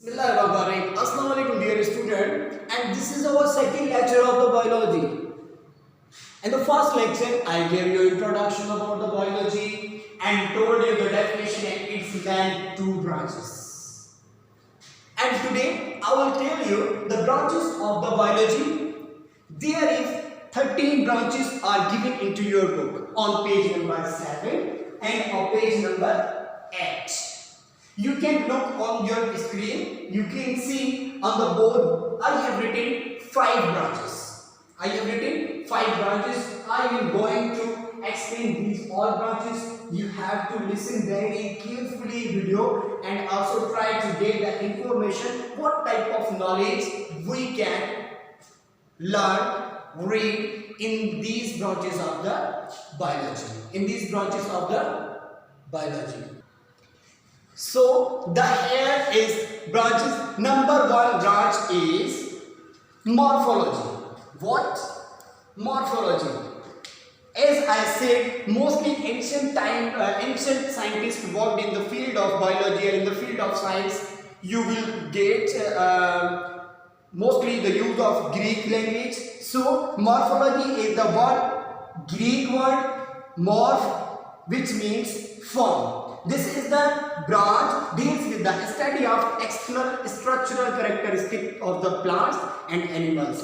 Assalamualaikum dear student, and this is our second lecture of the biology. In the first lecture I gave you introduction about the biology and told you the definition and its then two branches. And today I will tell you the branches of the biology. There is 13 branches are given into your book on page number 7 and on page number 8. You can look on your screen. You can see on the board I have written 5 branches. I have written 5 branches. I am going to explain these all branches. You have to listen very carefully video and also try to get the information what type of knowledge we can learn, read in these branches of the biology. In these branches of the biology. So the here is branches. Number 1 branch is morphology. What? Morphology. As I said, mostly ancient scientists worked in the field of biology and in the field of science. You will get mostly the use of Greek language. So morphology is the word, Greek word morph, which means form. This is the branch deals with the study of external structural characteristics of the plants and animals.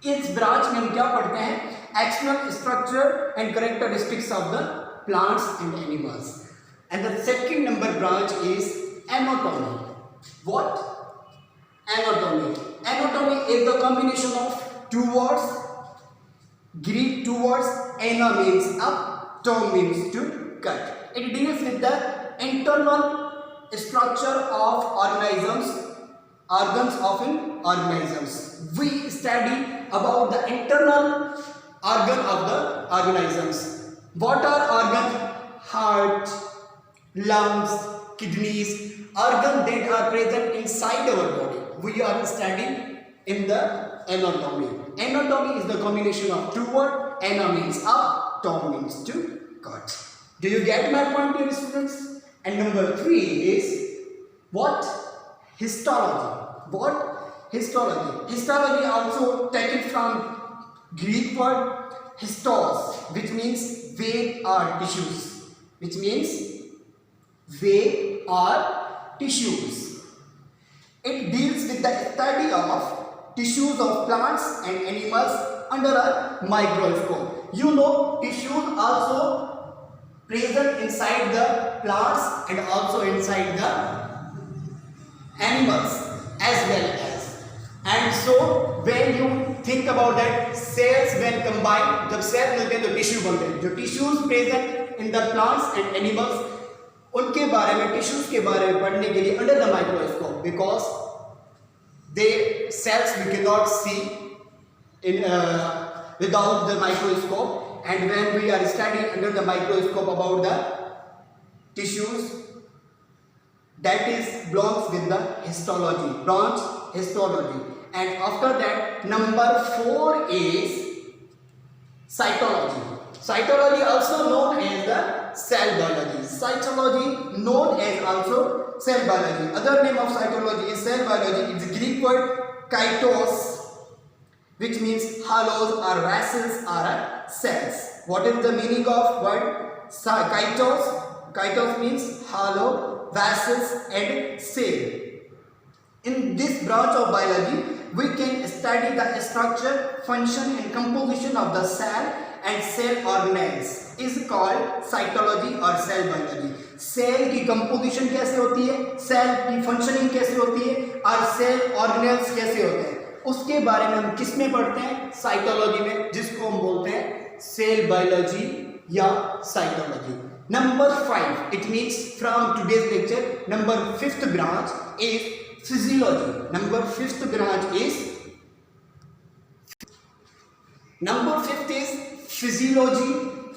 इस branch में हम क्या पढ़ते हैं? External structure and characteristics of the plants and animals. And the second number branch is anatomy. What? Anatomy. Anatomy is the combination of two words. Greek two words. Ana means up, tom means to cut. It deals with the internal structure of organisms, organs of organisms. We study about the internal organ of the organisms. What are organs? Heart, lungs, kidneys, organs that are present inside our body. We are studying in the anatomy. Anatomy is the combination of two words. Ana means up, tom means to cut. Do you get my point, dear students? And number 3 is what? Histology. What? Histology. Histology also taken from Greek word histos, which means vein or tissues. Which means vein or tissues. It deals with the study of tissues of plants and animals under a microscope. You know, tissues also present inside the plants and also inside the animals as well as. And so when you think about that, cells when combined, जब cell मिलते हैं तो tissue बनते हैं. जो tissues present in the plants and animals, उनके बारे में, टिश्यूज के बारे में पढ़ने के लिए under the microscope, because they cells we can not see in without the microscope. And when we are studying under the microscope about the tissues, that is belongs with the histology, branch histology. And after that, number 4 is cytology. Cytology also known as the cell biology. Cytology known as also cell biology. Other name of cytology is cell biology. It's a Greek word kaitos, which means hollows or vessels or cells. What is the meaning of word kaitos? Kaitos means hollow, vessels and cell. In this branch of biology, we can study the structure, function and composition of the cell and cell organelles. Is called cytology or cell biology. Cell की composition कैसे होती है, cell की functioning कैसे होती है और cell organelles कैसे होते हैं, उसके बारे में हम किस में पढ़ते हैं? साइटोलॉजी में, जिसको हम बोलते हैं सेल बायोलॉजी या cytology. Number 5, it means from today's lecture, number 5th branch is physiology. Number 5th branch is physiology.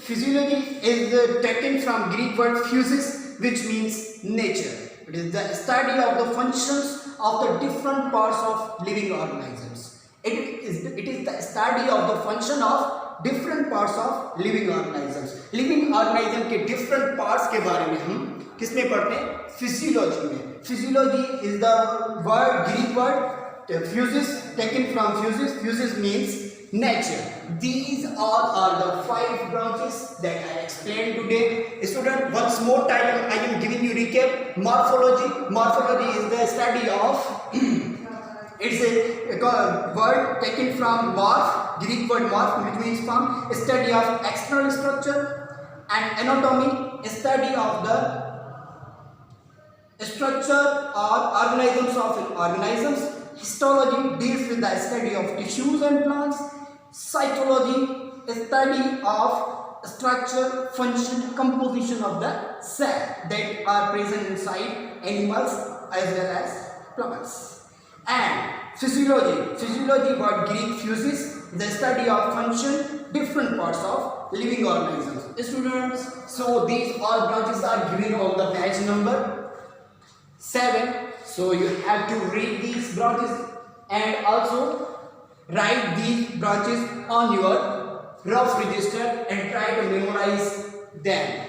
Physiology is taken from Greek word physis, which means nature. It is the study of the functions of the different parts of living organisms. It is the study of the function of different parts of living organisms. Living organism के different parts के बारे में हम किस में पढ़ते हैं? Physiology में. Physiology is the word, Greek word, physis, taken from physis. Physis means nature. These all are the 5 branches that I explained today. Student, once more time I am giving you recap. Morphology. Morphology is the study of it's a word taken from morph, Greek word morph, which means form, study of external structure, and anatomy, study of the structure or organisms of organisms. Histology deals with the study of tissues and plants. Cytology, study of structure, function, composition of the cell that are present inside animals as well as plants. And physiology word Greek physis, the study of function, different parts of living organisms. Students, so these all branches are given on the page number 7. So you have to read these branches and also write these branches on your rough register and try to memorize them.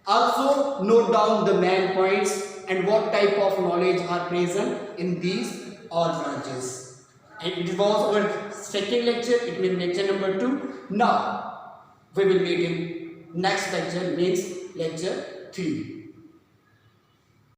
Also note down the main points and what type of knowledge are present in these all branches. And it was our second lecture, it means lecture number 2. Now we will meet in next lecture, means lecture 3.